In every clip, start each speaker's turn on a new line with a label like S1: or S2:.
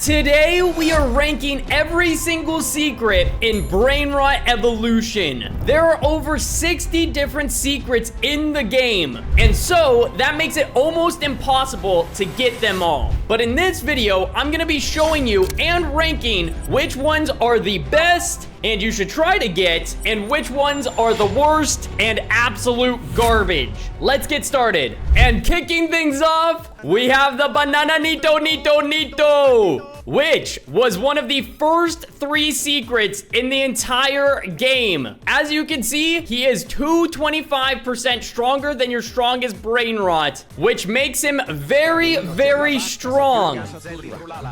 S1: Today, we are ranking every single secret in Brainrot Evolution. There are over 60 different secrets in the game, and so that makes it almost impossible to get them all. But in this video, I'm gonna be showing you and ranking which ones are the best and you should try to get, and which ones are the worst and absolute garbage. Let's get started. And kicking things off, we have the Bananaito which was one of the first 3 secrets in the entire game. As you can see, he is 225% stronger than your strongest Brainrot, which makes him very, very strong.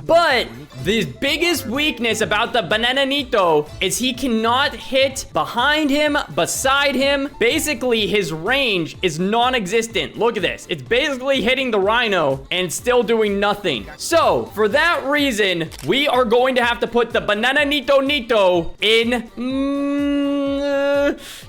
S1: But the biggest weakness about the Bananaito is he cannot hit behind him, beside him. Basically, his range is non-existent. Look at this. It's basically hitting the rhino and still doing nothing. So, for that reason, we are going to have to put the Bananaito in...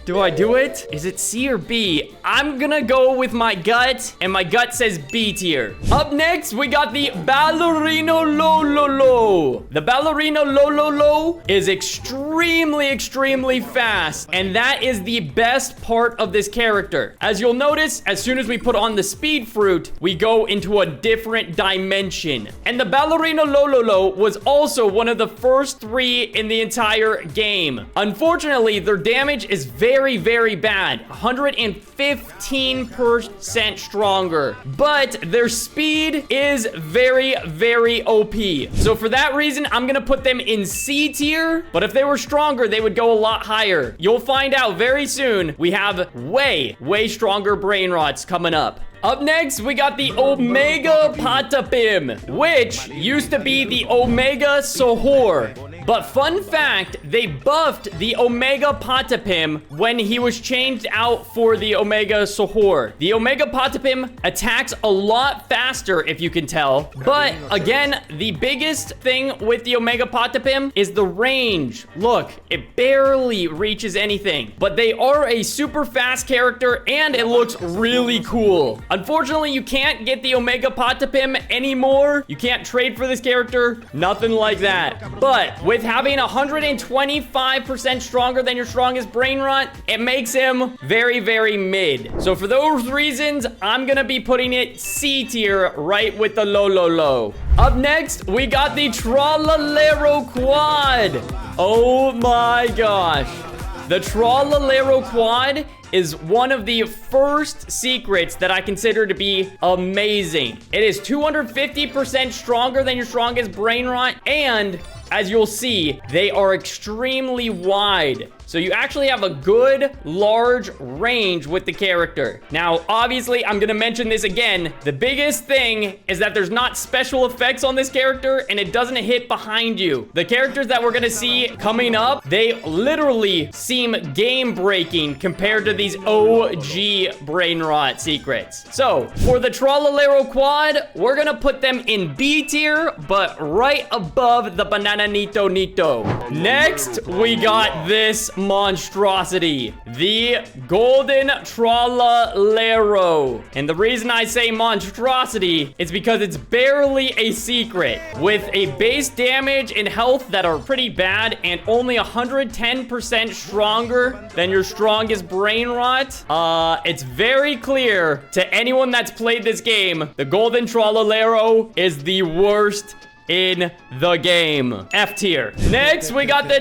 S1: do I do it? Is it C or B? I'm gonna go with my gut, and my gut says B tier. Up next, we got the Ballerina Lolo. The Ballerina Lolo is extremely, extremely fast, and that is the best part of this character. As you'll notice, as soon as we put on the speed fruit, we go into a different dimension. And the Ballerina Lolo was also one of the first 3 in the entire game. Unfortunately, their damage is very, very bad. 115% stronger. But their speed is very, very OP. So for that reason, I'm gonna put them in C tier. But if they were stronger, they would go a lot higher. You'll find out very soon. We have way, way stronger Brainrots coming up. Up next, we got the Omega Patapim, which used to be the Omega Sahore. But fun fact, they buffed the Omega Patapim when he was changed out for the Omega Sahore. The Omega Patapim attacks a lot faster, if you can tell. But again, the biggest thing with the Omega Patapim is the range. Look, it barely reaches anything. But they are a super fast character, and it looks really cool. Unfortunately, you can't get the Omega Patapim anymore. You can't trade for this character. Nothing like that. But with having 125% stronger than your strongest Brainrot, it makes him very, very mid. So for those reasons, I'm gonna be putting it C tier right with the Lolo. Up next, we got the Trolero Quad. Oh my gosh. The Trolero Quad is one of the first secrets that I consider to be amazing. It is 250% stronger than your strongest Brainrot, and as you'll see, they are extremely wide. So you actually have a good, large range with the character. Now, obviously, I'm gonna mention this again. The biggest thing is that there's not special effects on this character, and it doesn't hit behind you. The characters that we're gonna see coming up, they literally seem game-breaking compared to these OG Brainrot secrets. So, for the Trolero Quad, we're gonna put them in B tier, but right above the Bananaito. Next, we got this monstrosity, the golden Trolero. And the reason I say monstrosity is because it's barely a secret. With a base damage and health that are pretty bad and only 110% stronger than your strongest Brainrot, it's very clear to anyone that's played this game, the golden Trolero is the worst in the game. F tier. Next, we got the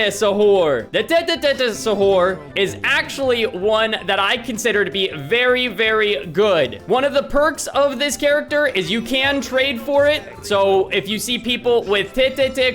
S1: Sahore. The Sahore is actually one that I consider to be very, very good. One of the perks of this character is you can trade for it. So if you see people with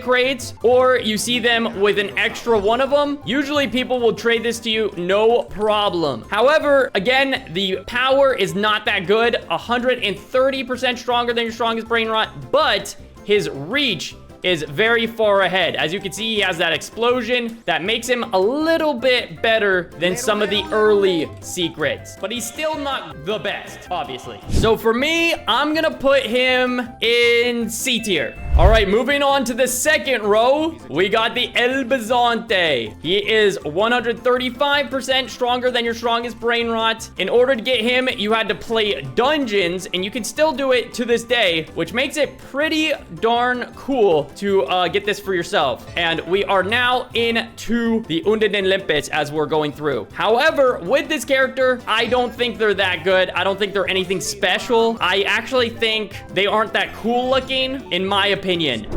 S1: crates, or you see them with an extra one of them, usually people will trade this to you, no problem. However, again, the power is not that good. 130% stronger than your strongest Brainrot, but his reach is very far ahead. As you can see, he has that explosion that makes him a little bit better than some of the early secrets. But he's still not the best, obviously. So for me, I'm gonna put him in C tier. All right, moving on to the second row, we got the Elbaante. He is 135% stronger than your strongest Brainrot. In order to get him, you had to play dungeons, and you can still do it to this day, which makes it pretty darn cool to get this for yourself. And we are now into the Undead Olympus as we're going through. However, with this character, I don't think they're that good. I don't think they're anything special. I actually think they aren't that cool looking, in my opinion.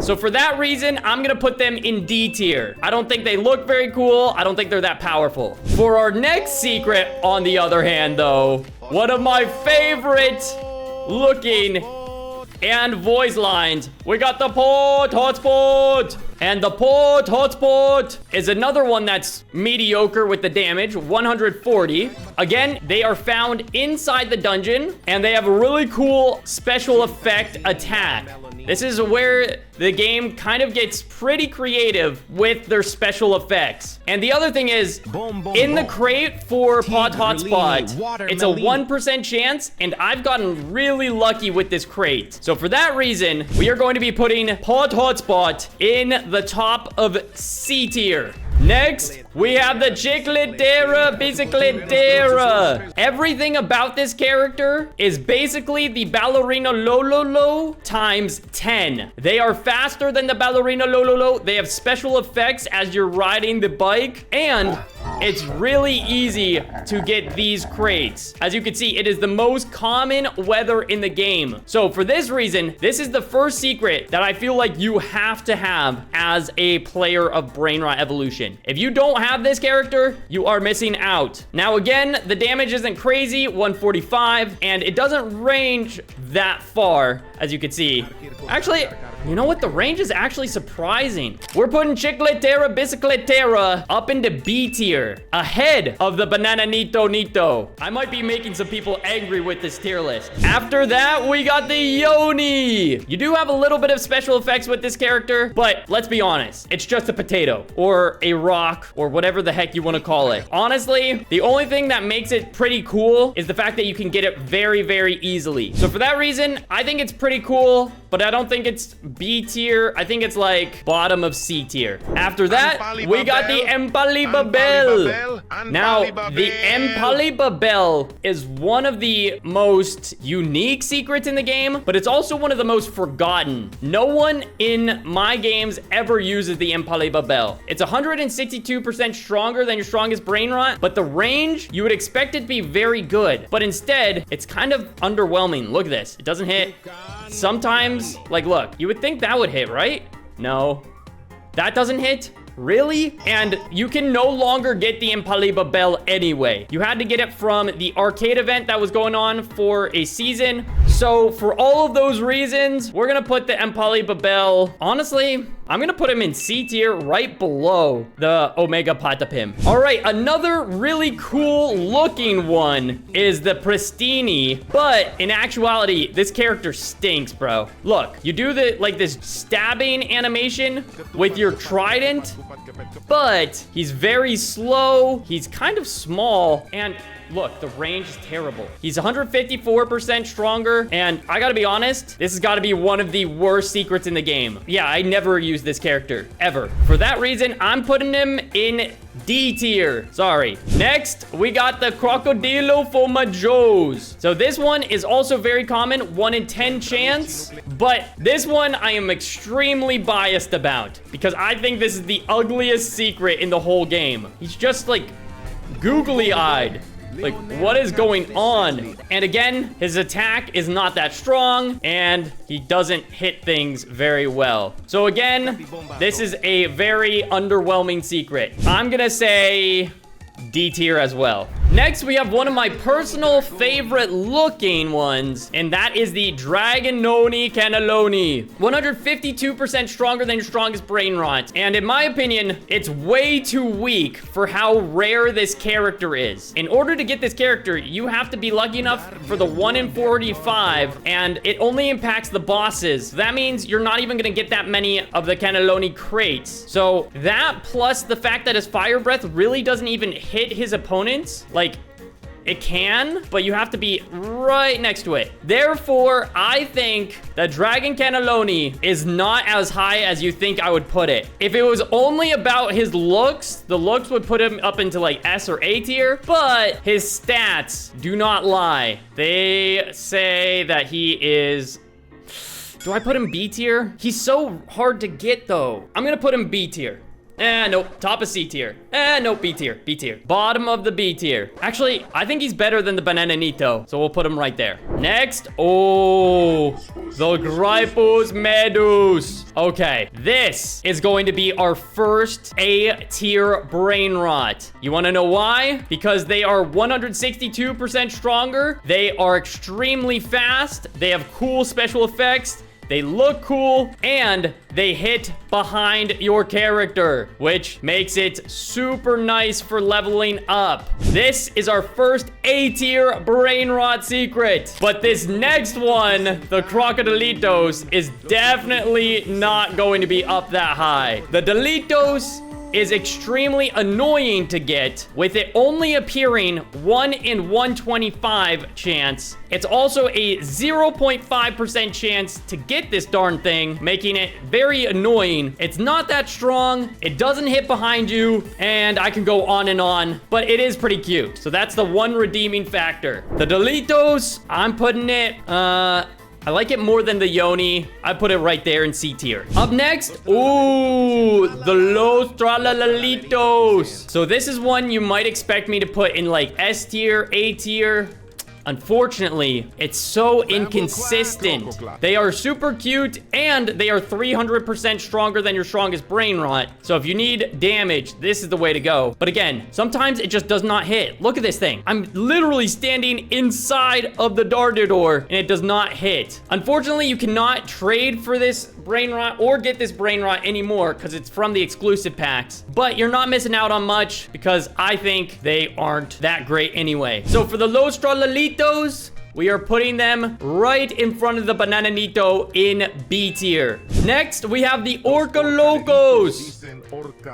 S1: So for that reason, I'm gonna put them in D tier. I don't think they look very cool. I don't think they're that powerful. For our next secret, on the other hand, though, one of my favorite looking and voice lines, we got the Hotspot. And the Hotspot is another one that's mediocre with the damage, 140. Again, they are found inside the dungeon, and they have a really cool special effect attack. This is where the game kind of gets pretty creative with their special effects. And the other thing is, in the crate for Hotspot, it's a 1% chance, and I've gotten really lucky with this crate. So for that reason, we are going to be putting Hotspot in the top of C tier. Next, we have the Chickladder, Bicicletera. Everything about this character is basically the Ballerina Lolo times 10. They are faster than the Ballerina Lolo. They have special effects as you're riding the bike, and it's really easy to get these crates. As you can see, it is the most common weather in the game. So for this reason, this is the first secret that I feel like you have to have as a player of Brainrot Evolution. If you don't have this character, you are missing out. Now again, the damage isn't crazy, 145, and it doesn't range that far, as you can see. Actually, you know what? The range is actually surprising. We're putting Chickladder, Bicicletera up into B tier, ahead of the Bananaito. I might be making some people angry with this tier list. After that, we got the Yonyi. You do have a little bit of special effects with this character, but let's be honest, it's just a potato or a rock or whatever the heck you want to call it. Honestly, the only thing that makes it pretty cool is the fact that you can get it very, very easily. So for that reason, I think it's pretty cool, but I don't think it's B tier. I think it's like bottom of C tier. After that, we got the Empel. Now, the Empel is one of the most unique secrets in the game, but it's also one of the most forgotten. No one in my games ever uses the Empel. It's 162% stronger than your strongest Brainrot, but the range, you would expect it to be very good, but instead, it's kind of underwhelming. Look at this. It doesn't hit. Sometimes, like, look, you would think that would hit, right? No. That doesn't hit? Really? And you can no longer get the Empel anyway. You had to get it from the arcade event that was going on for a season. So for all of those reasons, we're gonna put the Empel. Honestly, I'm gonna put him in C tier right below the Omega Patapim. All right, another really cool looking one is the Pristini, but in actuality, this character stinks, bro. Look, you do this stabbing animation with your trident, but he's very slow. He's kind of small, and look, the range is terrible. He's 154% stronger, and I gotta be honest, this has gotta be one of the worst secrets in the game. Yeah, I never use this character, ever. For that reason, I'm putting him in D tier. Sorry. Next, we got the Crocodilo Fomajos. So this one is also very common, 1 in 10 chance, but this one I am extremely biased about because I think this is the ugliest secret in the whole game. He's just like googly-eyed. Like, what is going on? And again, his attack is not that strong, and he doesn't hit things very well. So again, this is a very underwhelming secret. I'm gonna say D tier as well. Next, we have one of my personal favorite looking ones, and that is the Dragon Noni Cannelloni. 152% stronger than your strongest Brainrot. And in my opinion, it's way too weak for how rare this character is. In order to get this character, you have to be lucky enough for the 1 in 45, and it only impacts the bosses. That means you're not even gonna get that many of the Cannelloni crates. So that plus the fact that his fire breath really doesn't even hit his opponents, like, it can, but you have to be right next to it. Therefore, I think the Dragon Cannelloni is not as high as you think I would put it. If it was only about his looks, the looks would put him up into like S or A tier, but his stats do not lie. They say that he is... Do I put him B tier? He's so hard to get though. I'm gonna put him B tier. Nope. Top of C tier. Nope. B tier. B tier. Bottom of the B tier. Actually, I think he's better than the Bananaito, so we'll put him right there. Next. Oh, the Grius Medus. Okay, this is going to be our first A tier Brainrot. You want to know why? Because they are 162% stronger. They are extremely fast. They have cool special effects. They look cool, and they hit behind your character, which makes it super nice for leveling up. This is our first A-tier Brainrot secret. But this next one, the Crocodiletos, is definitely not going to be up that high. The Delitos is extremely annoying to get, with it only appearing 1 in 125 chance. It's also a 0.5% chance to get this darn thing, making it very annoying. It's not that strong, it doesn't hit behind you, and I can go on, but it is pretty cute. So that's the one redeeming factor. The Delitos, I'm putting it, I like it more than the Yonyi. I put it right there in C tier. Up next, ooh, the Loa Lolitos. So this is one you might expect me to put in like S tier, A tier. Unfortunately, it's so inconsistent. They are super cute, and they are 300% stronger than your strongest Brainrot. So if you need damage, this is the way to go. But again, sometimes it just does not hit. Look at this thing. I'm literally standing inside of the Dartador, and it does not hit. Unfortunately, you cannot trade for this Brainrot or get this Brainrot anymore because it's from the exclusive packs. But you're not missing out on much because I think they aren't that great anyway. So for the Loa Lolitos, we are putting them right in front of the Bananaito in B tier. Next, we have the Orca Locos.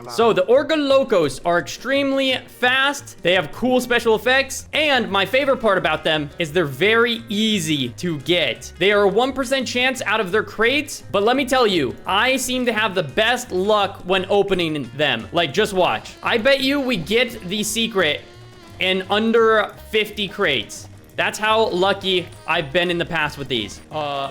S1: So the Orca Locos are extremely fast. They have cool special effects. And my favorite part about them is they're very easy to get. They are a 1% chance out of their crates. But let me tell you, I seem to have the best luck when opening them. Like, just watch. I bet you we get the secret in under 50 crates. That's how lucky I've been in the past with these.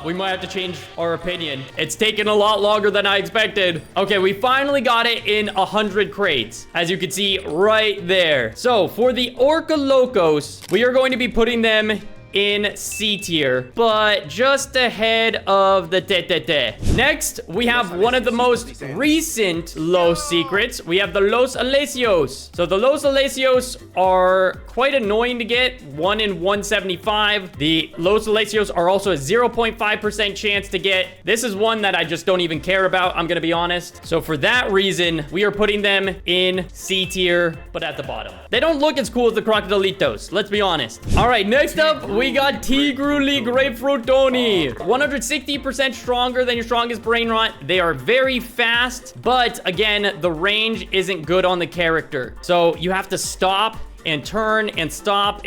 S1: We might have to change our opinion. It's taken a lot longer than I expected. Okay, we finally got it in 100 crates, as you can see right there. So for the Orca Locos, we are going to be putting them in C tier, but just ahead of the Tete. Next, we have one of the most recent Los secrets. We have the Los Allesios. So the Los Allesios are quite annoying to get, 1 in 175. The Los Allesios are also a 0.5% chance to get. This is one that I just don't even care about, I'm gonna be honest. So for that reason, we are putting them in C tier, but at the bottom. They don't look as cool as the Crocodilitos, let's be honest. All right, next up, we got Trui Grapefruit. 160% stronger than your strongest Brainrot. They are very fast, but again, the range isn't good on the character. So you have to stop and turn and stop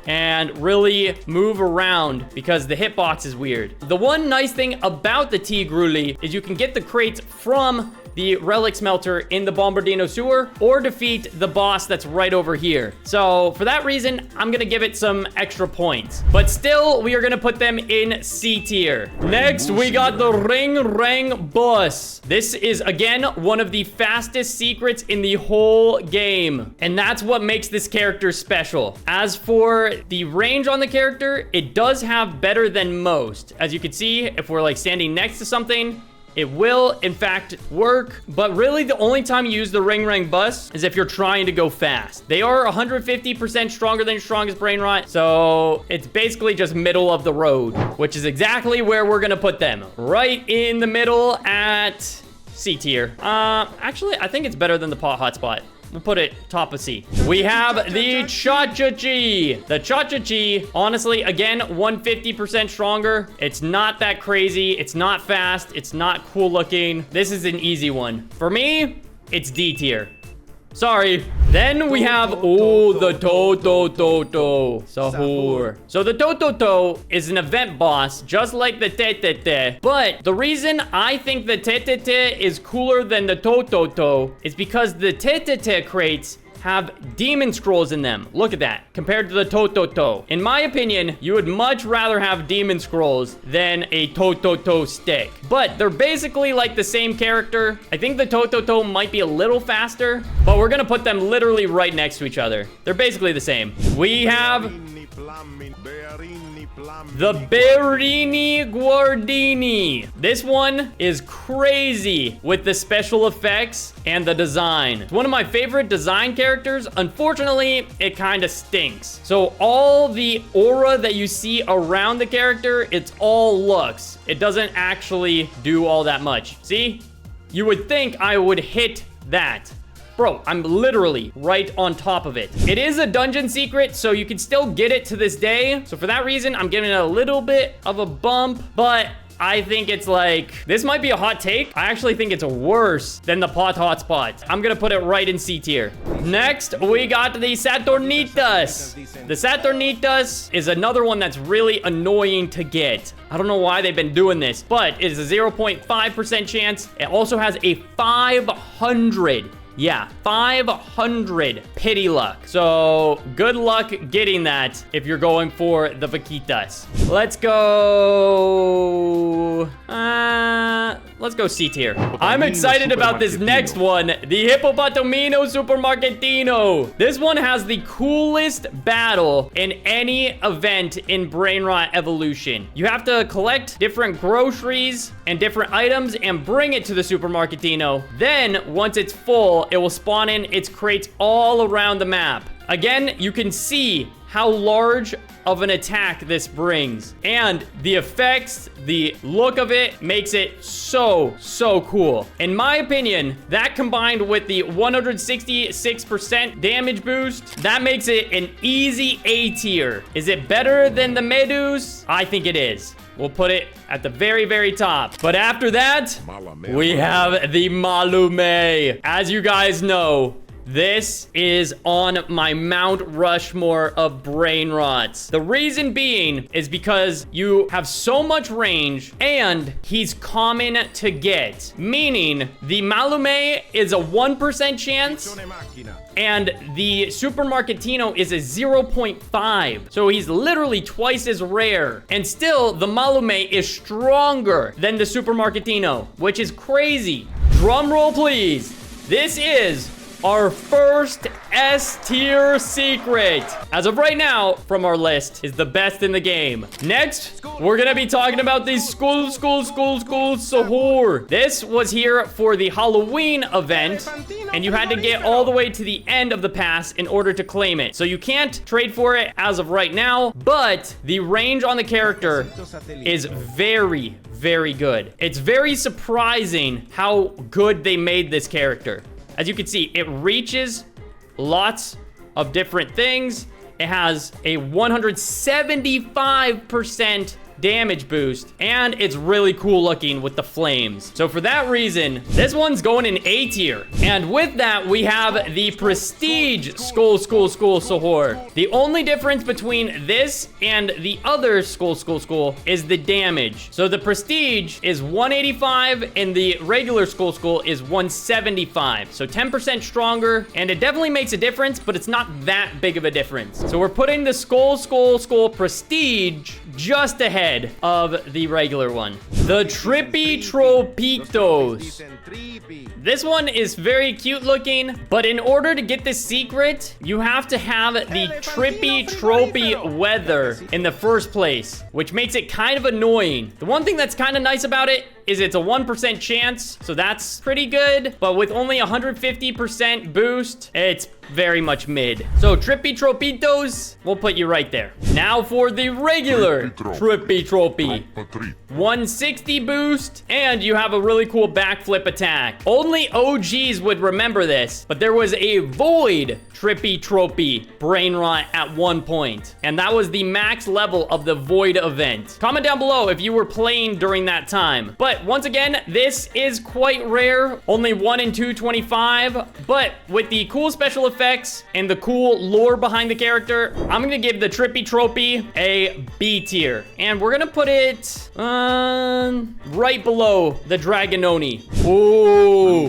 S1: and really move around because the hitbox is weird. The one nice thing about the Trui is you can get the crates from the relic smelter in the Bombardino sewer or defeat the boss that's right over here. So for that reason, I'm gonna give it some extra points, but still we are gonna put them in C tier. Next, we got the Ring Bus. This is again one of the fastest secrets in the whole game, and that's what makes this character special. As for the range on the character, it does have better than most. As you can see, if we're like standing next to something, it will, in fact, work. But really, the only time you use the Ring Bus is if you're trying to go fast. They are 150% stronger than your strongest Brainrot. So it's basically just middle of the road, which is exactly where we're going to put them. Right in the middle at C tier. Actually, I think it's better than the Pot Hotspot. We'll put it top of C. We have the Chacha Chi. The Chacha Chi, honestly, again, 150% stronger. It's not that crazy. It's not fast. It's not cool looking. This is an easy one. For me, it's D tier. Sorry. Then we have, the Toto Toto Sahur. So the Toto Toto is an event boss, just like the Tetete. But the reason I think the Tetete is cooler than the Toto Toto is because the Tetete crates have demon scrolls in them. Look at that, compared to the Toto Toto. In my opinion, you would much rather have demon scrolls than a Toto Toto stick. But they're basically like the same character. I think the Toto Toto might be a little faster, but we're gonna put them literally right next to each other. They're basically the same. We have the Bini Guardini. This one is crazy with the special effects and the design. It's one of my favorite design characters. Unfortunately, it kind of stinks. So all the aura that you see around the character, it's all looks. It doesn't actually do all that much. See? You would think I would hit that. Bro, I'm literally right on top of it. It is a dungeon secret, so you can still get it to this day. So for that reason, I'm giving it a little bit of a bump, but I think it's like, this might be a hot take. I actually think it's worse than the Pot Hotspot. I'm gonna put it right in C tier. Next, we got the Satornitas. The Satornitas is another one that's really annoying to get. I don't know why they've been doing this, but it is a 0.5% chance. It also has a 500 pity luck. So good luck getting that if you're going for the Vaquitas. Let's go C tier. I'm excited about this next one, the Hippopotamino Supermarketino. This one has the coolest battle in any event in Brainrot Evolution. You have to collect different groceries and different items and bring it to the Supermarketino. Then once it's full, it will spawn in its crates all around the map. Again, you can see how large of an attack this brings. And the effects, the look of it makes it so cool. In my opinion, that combined with the 166% damage boost, that makes it an easy A tier. Is it better than the Medus? I think it is. We'll put it at the very top. But after that, we have the Malume. As you guys know, this is on my Mount Rushmore of Brainrots. The reason being is because you have so much range and he's common to get. Meaning, the Malume is a 1% chance and the Supermarketino is a 0.5. So he's literally twice as rare. And still, the Malume is stronger than the Supermarketino, which is crazy. Drum roll, please. This is our first S tier secret, as of right now, from our list, is the best in the game. Next, we're gonna be talking about the School Sahur. This was here for the Halloween event, and you had to get all the way to the end of the pass in order to claim it. So you can't trade for it as of right now, but the range on the character is very good. It's very surprising how good they made this character. As you can see, it reaches lots of different things. It has a 175% damage boost, and it's really cool looking with the flames. So for that reason, this one's going in A tier. And with that, we have the Prestige School Sahur. The only difference between this and the other School is the damage. So the Prestige is 185 and the regular School is 175. So 10% stronger, and it definitely makes a difference, but it's not that big of a difference. So we're putting the School Prestige just ahead of the regular one. The Trippy Tropitos. This one is very cute looking, but in order to get this secret, you have to have the Trippy Trophy weather in the first place, which makes it kind of annoying. The one thing that's kind of nice about it is it's a 1% chance, so that's pretty good. But with only 150% boost, it's very much mid. So Trippy Tropitos, we'll put you right there. Now for the regular Trippy Trophy. 160 boost, and you have a really cool backflip attack. Only OGs would remember this, but there was a void Trippy Trophy Brainrot at one point, and that was the max level of the void event. Comment down below if you were playing during that time. But once again, this is quite rare, only 1 in 225, but with the cool special effects and the cool lore behind the character, I'm gonna give the Trippy Trophy a B tier, and we're gonna put it right below the Dragononi. Ooh,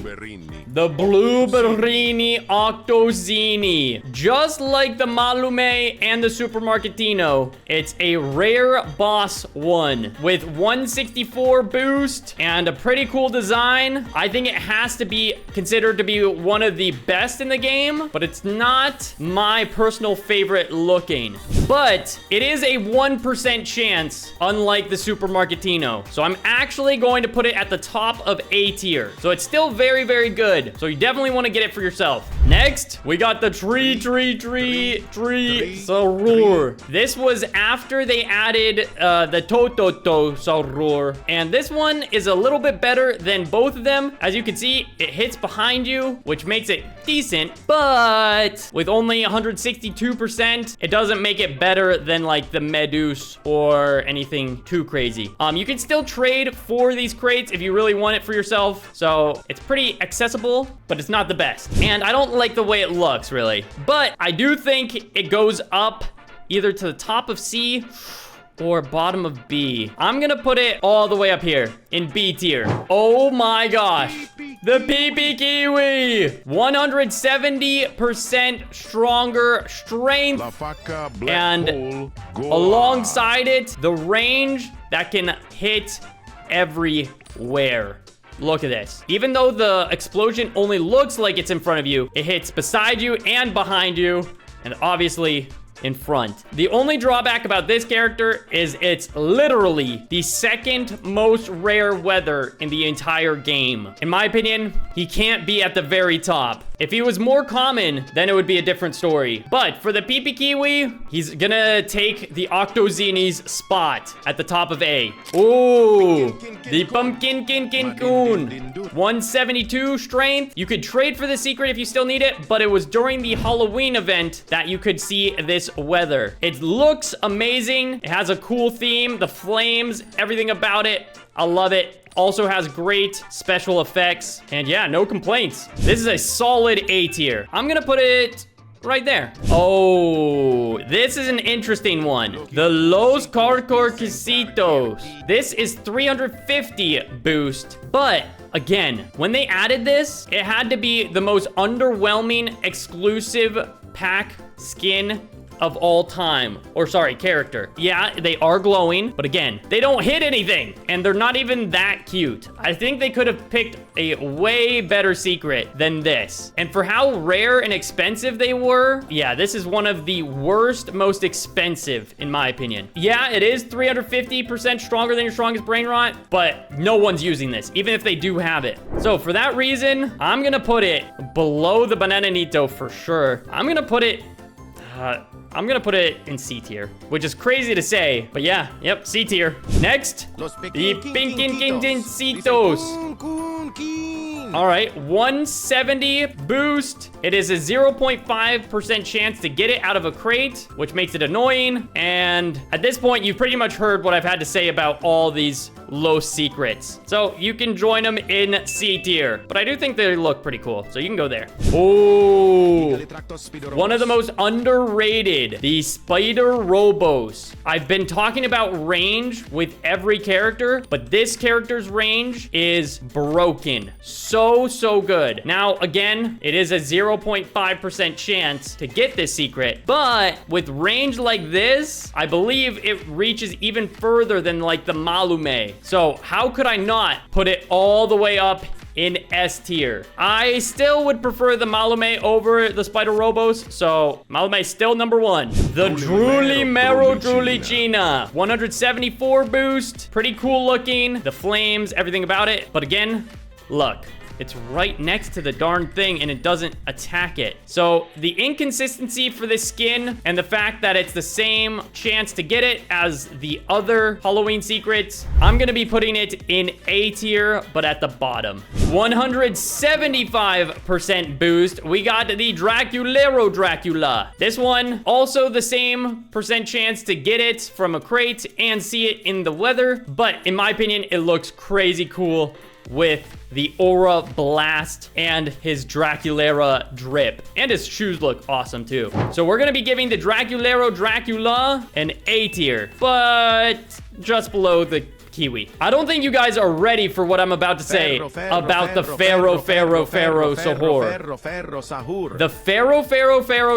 S1: the Blueberrini Octozini. Just like the Malume and the Supermarketino, it's a rare boss one with 164 boost and a pretty cool design. I think it has to be considered to be one of the best in the game, but it's not my personal favorite looking. But it is a 1% chance, unlike the Supermarketino. So I'm actually going to put it at the top of A tier. So it's still very, very good. So you definitely want to get it for yourself. Next, we got the Trui Sahur. This was after they added the Toto Toto Sahur. And this one is a little bit better than both of them. As you can see, it hits behind you, which makes it decent. But with only 162%, it doesn't make it better than like the Medus or anything too crazy. You can still trade for these crates if you really want it for yourself. So it's pretty accessible, but it's not the best. And I don't like the way it looks, really. But I do think it goes up either to the top of C or bottom of B. I'm gonna put it all the way up here in B tier. Oh my gosh. The Pee Kiwi. 170% stronger strength. And alongside it, the range that can hit everywhere. Look at this. Even though the explosion only looks like it's in front of you, it hits beside you and behind you, and obviously in front. The only drawback about this character is it's literally the second most rare weather in the entire game. In my opinion, he can't be at the very top. If he was more common, then it would be a different story. But for the Pee Kiwi, he's gonna take the Octozini's spot at the top of A. Ooh, the Pumpkin Coon. 172 strength. You could trade for the secret if you still need it, but it was during the Halloween event that you could see this weather. It looks amazing. It has a cool theme, the flames, everything about it. I love it. Also has great special effects. And yeah, no complaints. This is a solid A tier. I'm gonna put it right there. Oh, this is an interesting one. The Los Carcorquisitos. This is 350 boost, but again, when they added this, it had to be the most underwhelming exclusive pack skin of all time. Or sorry, character. Yeah, they are glowing, but again, they don't hit anything, and they're not even that cute. I think they could have picked a way better secret than this. And for how rare and expensive they were, yeah, this is one of the worst, most expensive, in my opinion. Yeah, it is 350% stronger than your strongest Brainrot, but no one's using this, even if they do have it. So for that reason, I'm gonna put it below the Bananaito for sure. I'm gonna put it in C tier, which is crazy to say, but yeah, yep, C tier. Next, the Pinkincitos. All right, 170 boost. It is a 0.5% chance to get it out of a crate, which makes it annoying. And at this point, you've pretty much heard what I've had to say about all these low secrets. So you can join them in C tier, but I do think they look pretty cool, so you can go there. Oh, one of the most underrated, the Spider Robos. I've been talking about range with every character, but this character's range is broken. So good. Now, again, it is a 0.5% chance to get this secret, but with range like this, I believe it reaches even further than like the Malume. So how could I not put it all the way up in S tier. I still would prefer the Malume over the Spider Robos, so Malume is still number 1. The Drulimero Drulicina. 174 boost. Pretty cool looking. The flames, everything about it. But again, look. It's right next to the darn thing and it doesn't attack it. So the inconsistency for this skin and the fact that it's the same chance to get it as the other Halloween secrets, I'm gonna be putting it in A tier, but at the bottom. 175% boost. We got the Draculero Dracula. This one, also the same percent chance to get it from a crate and see it in the weather. But in my opinion, it looks crazy cool with the Aura Blast and his Draculera drip. And his shoes look awesome too. So we're gonna be giving the Draculero Dracula an A tier, but just below the Kiwi. I don't think you guys are ready for what I'm about to say about the Pharaoh Sahur. The Pharaoh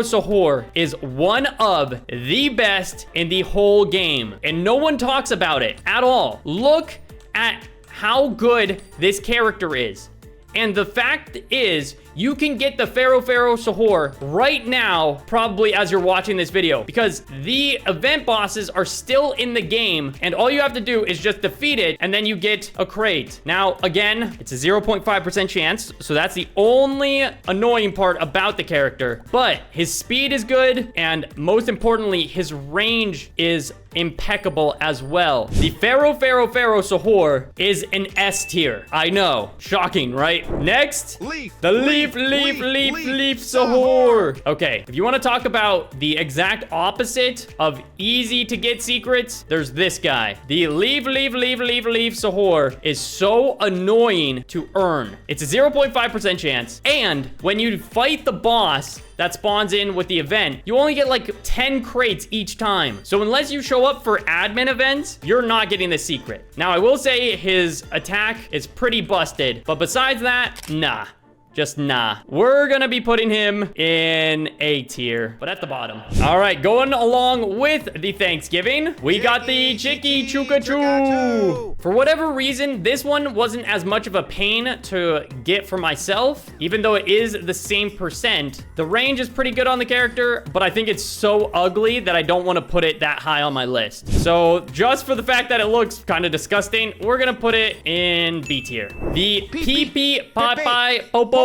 S1: Sahur is one of the best in the whole game, and no one talks about it at all. Look at how good this character is. And the fact is, you can get the Pharaoh Sahur right now, probably as you're watching this video, because the event bosses are still in the game, and all you have to do is just defeat it, and then you get a crate. Now, again, it's a 0.5% chance, so that's the only annoying part about the character, but his speed is good, and most importantly, his range is impeccable as well. The Pharaoh Sahur is an S tier. I know. Shocking, right? Next, the Leaf Sahur. Okay, if you want to talk about the exact opposite of easy to get secrets, there's this guy. The Leaf Sahur is so annoying to earn. It's a 0.5% chance, and when you fight the boss that spawns in with the event, you only get like 10 crates each time. So unless you show up for admin events, you're not getting the secret. Now, I will say his attack is pretty busted, but besides that, nah. Just nah. We're gonna be putting him in A tier, but at the bottom. All right, going along with the Thanksgiving, we got the Chicky Chuku. For whatever reason, this one wasn't as much of a pain to get for myself, even though it is the same percent. The range is pretty good on the character, but I think it's so ugly that I don't want to put it that high on my list. So just for the fact that it looks kind of disgusting, we're gonna put it in B tier. The Pee Popo.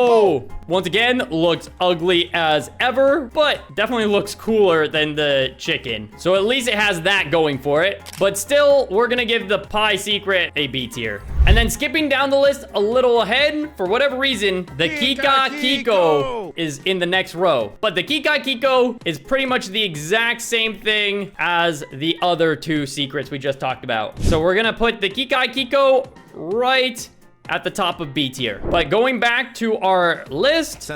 S1: Once again, looks ugly as ever, but definitely looks cooler than the chicken. So at least it has that going for it. But still, we're gonna give the pie secret a B tier. And then skipping down the list a little ahead, for whatever reason, the Kika Kiko is in the next row. But the Kika Kiko is pretty much the exact same thing as the other two secrets we just talked about. So we're gonna put the Kika Kiko right at the top of B tier. But going back to our list,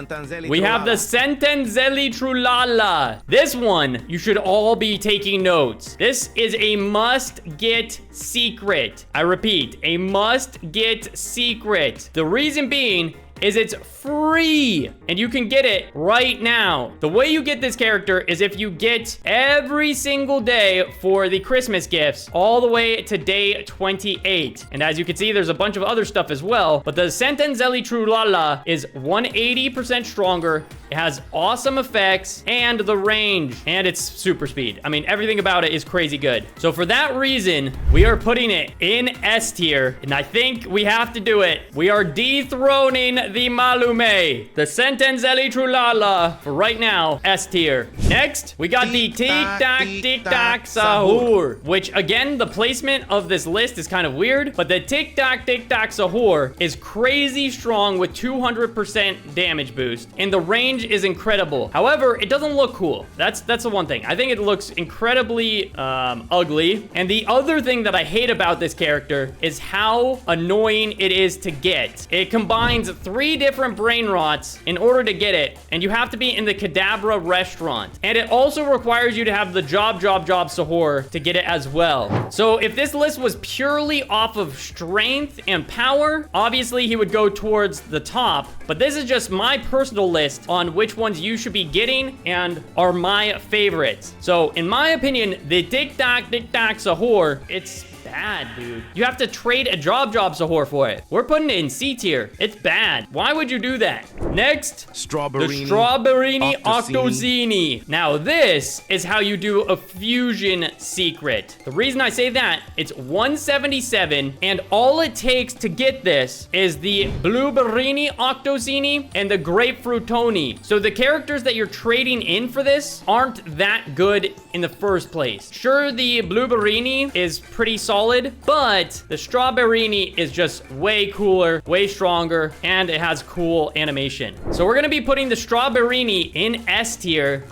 S1: we have the Sentenzelli Trulala. This one, you should all be taking notes. This is a must-get secret. I repeat, a must-get secret. The reason being is it's free and you can get it right now. The way you get this character is if you get every single day for the Christmas gifts all the way to day 28. And as you can see, there's a bunch of other stuff as well, but the Sentenzelli Trulala is 180% stronger. It has awesome effects and the range, and it's super speed. I mean, everything about it is crazy good. So for that reason, we are putting it in S tier, and I think we have to do it. We are dethroning the Malume, the Sentenzelli Trulala, for right now, S tier. Next, we got the Tac Sahur, which again, the placement of this list is kind of weird, but the Tac Sahur is crazy strong with 200% damage boost, and the range is incredible. However, it doesn't look cool. That's the one thing. I think it looks incredibly ugly, and the other thing that I hate about this character is how annoying it is to get. It combines 3 different Brainrots in order to get it, and you have to be in the Kadabra restaurant. And it also requires you to have the Job Sahur to get it as well. So if this list was purely off of strength and power, obviously he would go towards the top, but this is just my personal list on which ones you should be getting and are my favorites. So in my opinion, the Tac Sahur, it's bad, dude. You have to trade a Job Sahur for it. We're putting it in C tier. It's bad. Why would you do that? Next, the Strawberrini Octozini. Now, this is how you do a fusion secret. The reason I say that, it's 177, and all it takes to get this is the Blueberrini Octozini and the Grapefruit Tony. So the characters that you're trading in for this aren't that good in the first place. Sure, the Blueberrini is pretty solid, but the Strawberrini is just way cooler, way stronger, and it has cool animation. So we're gonna be putting the Strawberrini in S tier.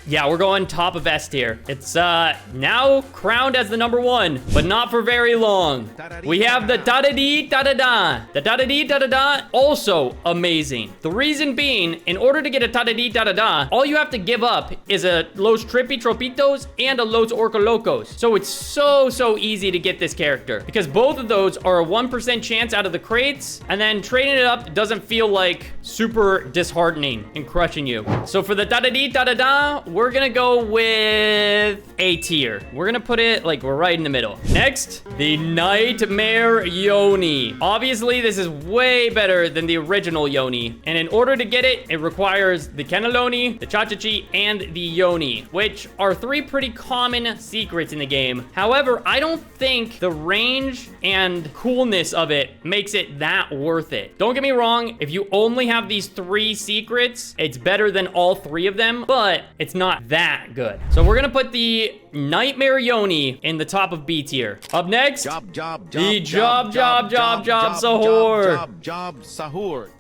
S1: Yeah, we're going top of S tier. It's now crowned as the #1, but not for very long. We have the Ta-da-dee-ta-da-da. The Ta-da-dee-ta-da-da, also amazing. The reason being, in order to get a Ta-da-dee-ta-da-da, all you have to give up is a Los Trippy Tropitos and a Los Orca Locos. So it's so easy to get this character, because both of those are a 1% chance out of the crates, and then trading it up doesn't feel like super disheartening and crushing you. So for the Ta-da-dee-ta-da-da, we're gonna go with A tier. We're gonna put it like we're right in the middle. Next, the Nightmare Yonyi. Obviously, this is way better than the original Yonyi, and in order to get it, it requires the Cannelloni, the Chacha Chi, and the Yonyi, which are 3 pretty common secrets in the game. However, I don't think the range and coolness of it makes it that worth it. Don't get me wrong, if you only have these 3 secrets, it's better than all 3 of them, but it's not that good. So we're gonna put the Nightmare Yonyi in the top of B tier. Up next, the Job Sahur.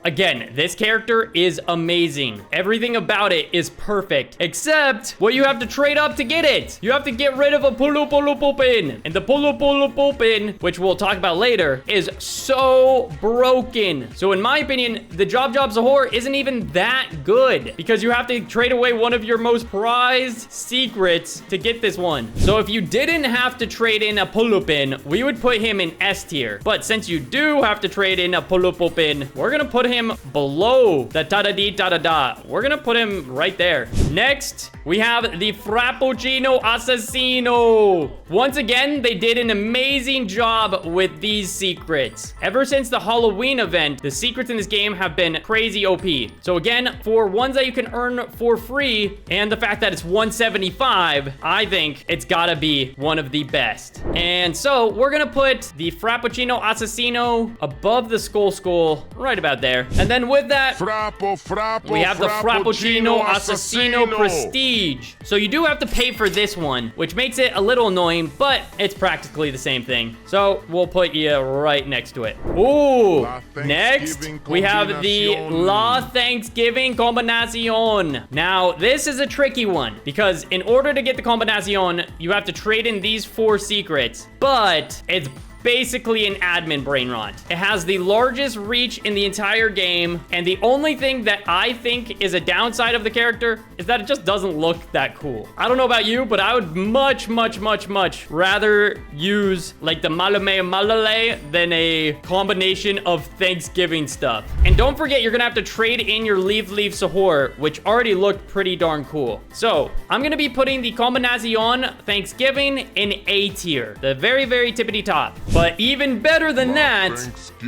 S1: Again, this character is amazing. Everything about it is perfect, except what you have to trade up to get it. You have to get rid of a Pulu Pulu Pupin. And the Pulu Pulu Pupin, which we'll talk about later, is so broken. So in my opinion, the Job Sahur isn't even that good, because you have to trade away one of your most prized secrets to get this one. So if you didn't have to trade in a Pulupin, we would put him in S tier. But since you do have to trade in a Pulupin, we're gonna put him below the Ta-da-dee-ta-da-da. We're gonna put him right there. Next, we have the Frappuccino Assassino. Once again, they did an amazing job with these secrets. Ever since the Halloween event, the secrets in this game have been crazy OP. So again, for ones that you can earn for free, and the fact that it's 175, I think it's gotta be one of the best. And so we're gonna put the Frappuccino Assassino above the Skull, right about there. And then with that, we have the Frappuccino Assassino Prestige. So you do have to pay for this one, which makes it a little annoying, but it's practically the same thing. So we'll put you right next to it. Ooh, next we have the La Thanksgiving Combinacion. Now, this is a tricky one, because in order to get the Combinacion, you have to trade in these 4 secrets, but it's basically an admin Brainrot. It has the largest reach in the entire game, and the only thing that I think is a downside of the character is that it just doesn't look that cool. I don't know about you, but I would much rather use like the Malame Malale than a combination of Thanksgiving stuff. And don't forget, you're gonna have to trade in your Leaf Sahur, which already looked pretty darn cool. So I'm gonna be putting the Combinacion Thanksgiving in A tier, the very tippity top. But even better than that,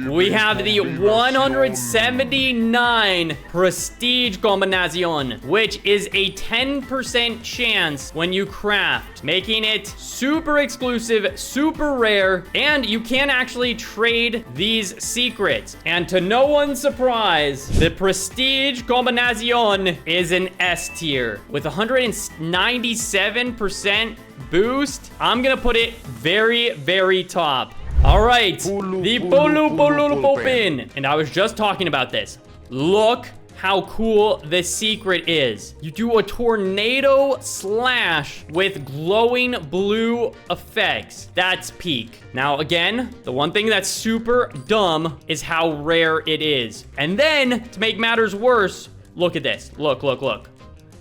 S1: we have the 179 Prestige Combinacion, which is a 10% chance when you craft, making it super exclusive, super rare, and you can actually trade these secrets. And to no one's surprise, the Prestige Combinacion is an S tier with 197% boost. I'm gonna put it very top. All right, the Pulu Popin. And I was just talking about this. Look how cool this secret is. You do a tornado slash with glowing blue effects. That's peak. Now, again, the one thing that's super dumb is how rare it is. And then, to make matters worse, look at this. Look.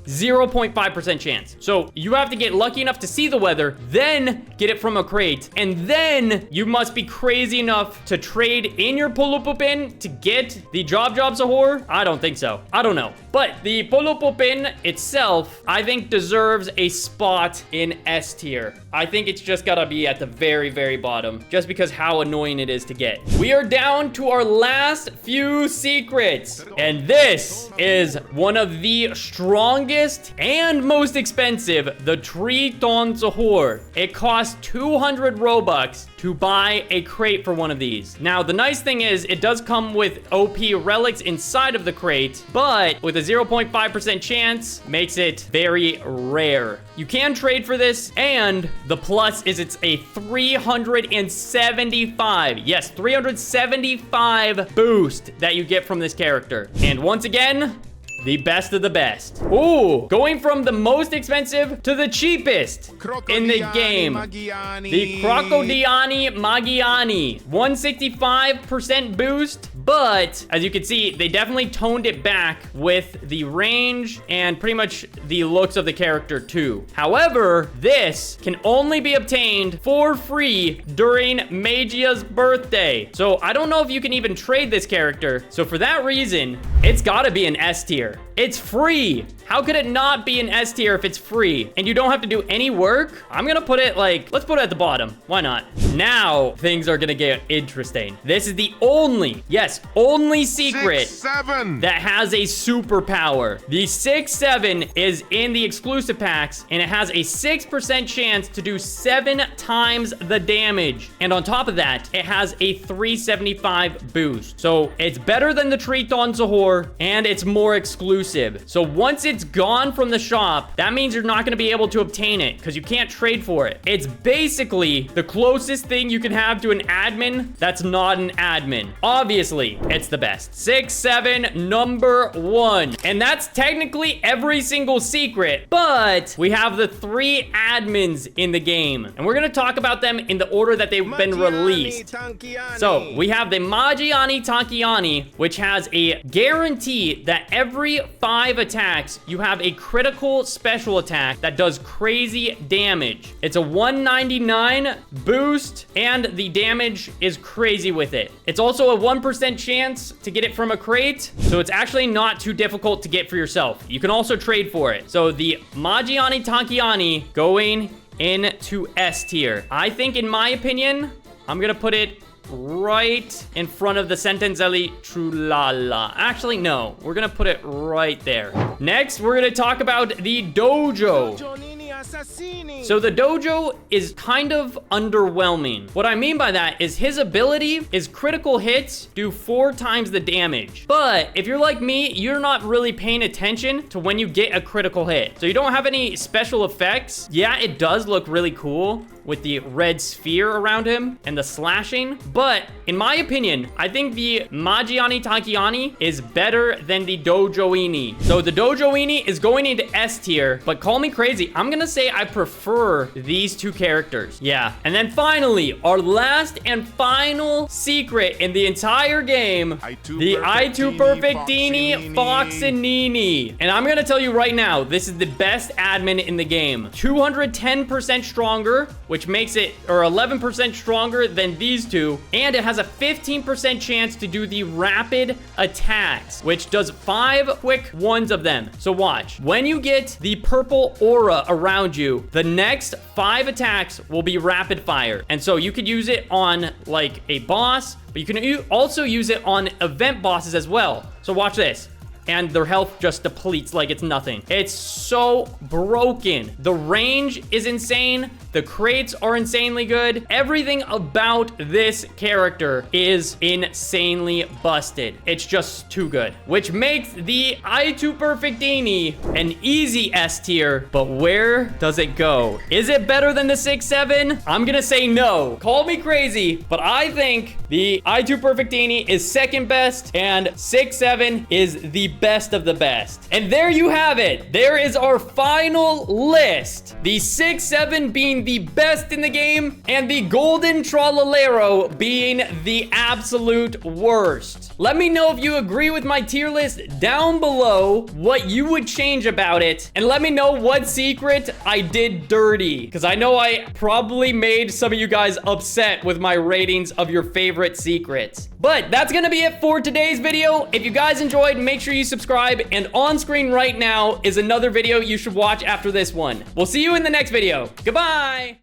S1: 0.5% chance. So you have to get lucky enough to see the weather, then get it from a crate, and then you must be crazy enough to trade in your Pulupu pin to get the Job Sahur. I don't think so. I don't know. But the Pulupu pin itself, I think deserves a spot in S tier. I think it's just gotta be at the very, very bottom, just because how annoying it is to get. We are down to our last few secrets, and this is one of the strongest and most expensive, the Triton Sahur. It costs 200 Robux to buy a crate for one of these. Now, the nice thing is it does come with OP relics inside of the crate, but with a 0.5% chance, makes it very rare. You can trade for this, and the plus is it's a 375, yes, 375 boost that you get from this character. And once again, the best of the best. Ooh, going from the most expensive to the cheapest in the game. The Crocodile Magiani. 165% boost, but as you can see, they definitely toned it back with the range and pretty much the looks of the character too. However, this can only be obtained for free during Magia's birthday. So I don't know if you can even trade this character. So for that reason, it's gotta be an S tier. It's free. How could it not be an S tier if it's free and you don't have to do any work? I'm gonna put it like, let's put it at the bottom. Why not? Now things are gonna get interesting. This is the only, yes, only secret
S2: 6-7
S1: that has a superpower. The 6-7 is in the exclusive packs, and it has a 6% chance to do 7 times the damage. And on top of that, it has a 375 boost. So it's better than the Triton Sahur, and it's more exclusive. So once it's gone from the shop, that means you're not going to be able to obtain it because you can't trade for it. It's basically the closest thing you can have to an admin that's not an admin. Obviously, it's the best. 6-7, number 1. And that's technically every single secret, but we have the 3 admins in the game, and we're going to talk about them in the order that they've been released. So we have the Magiani Tankiani, which has a guarantee that every 5 attacks, you have a critical special attack that does crazy damage. It's a 199 boost, and the damage is crazy with it. It's also a 1% chance to get it from a crate, so it's actually not too difficult to get for yourself. You can also trade for it. So the Magiani Tankiani going into S tier. I think, in my opinion, I'm gonna put it right in front of the Sentenzelli Trulala. Actually, no. We're gonna put it right there. Next, we're gonna talk about the Dojo. So the Dojo is kind of underwhelming. What I mean by that is his ability is critical hits do 4 times the damage. But if you're like me, you're not really paying attention to when you get a critical hit. So you don't have any special effects. Yeah, it does look really cool with the red sphere around him and the slashing. But in my opinion, I think the Magiani Tankiani is better than the Dojoini. So the Dojoini is going into S tier, but call me crazy, I'm gonna say I prefer these 2 characters. Yeah. And then finally, our last and final secret in the entire game, the I2 Perfectini Foxinini. And I'm gonna tell you right now, this is the best admin in the game. 210% stronger, which makes it, or 11% stronger than these 2. And it has a 15% chance to do the rapid attacks, which does 5 quick ones of them. So watch. When you get the purple aura around you, the next 5 attacks will be rapid fire. And so you could use it on like a boss, but you can also use it on event bosses as well. So watch this. And their health just depletes like it's nothing. It's so broken. The range is insane. The crates are insanely good. Everything about this character is insanely busted. It's just too good, which makes the I2 Perfectini an easy S tier. But where does it go? Is it better than the 6-7? I'm gonna say no. Call me crazy, but I think the I2 Perfectini is second best and 6-7 is the best of the best. And there you have it. There is our final list. The 6-7 being the best in the game, and the golden Trolero being the absolute worst. Let me know if you agree with my tier list down below, what you would change about it, and let me know what secret I did dirty, because I know I probably made some of you guys upset with my ratings of your favorite secrets. But that's gonna be it for today's video. If you guys enjoyed, make sure you subscribe, and on screen right now is another video you should watch after this one. We'll see you in the next video. Goodbye!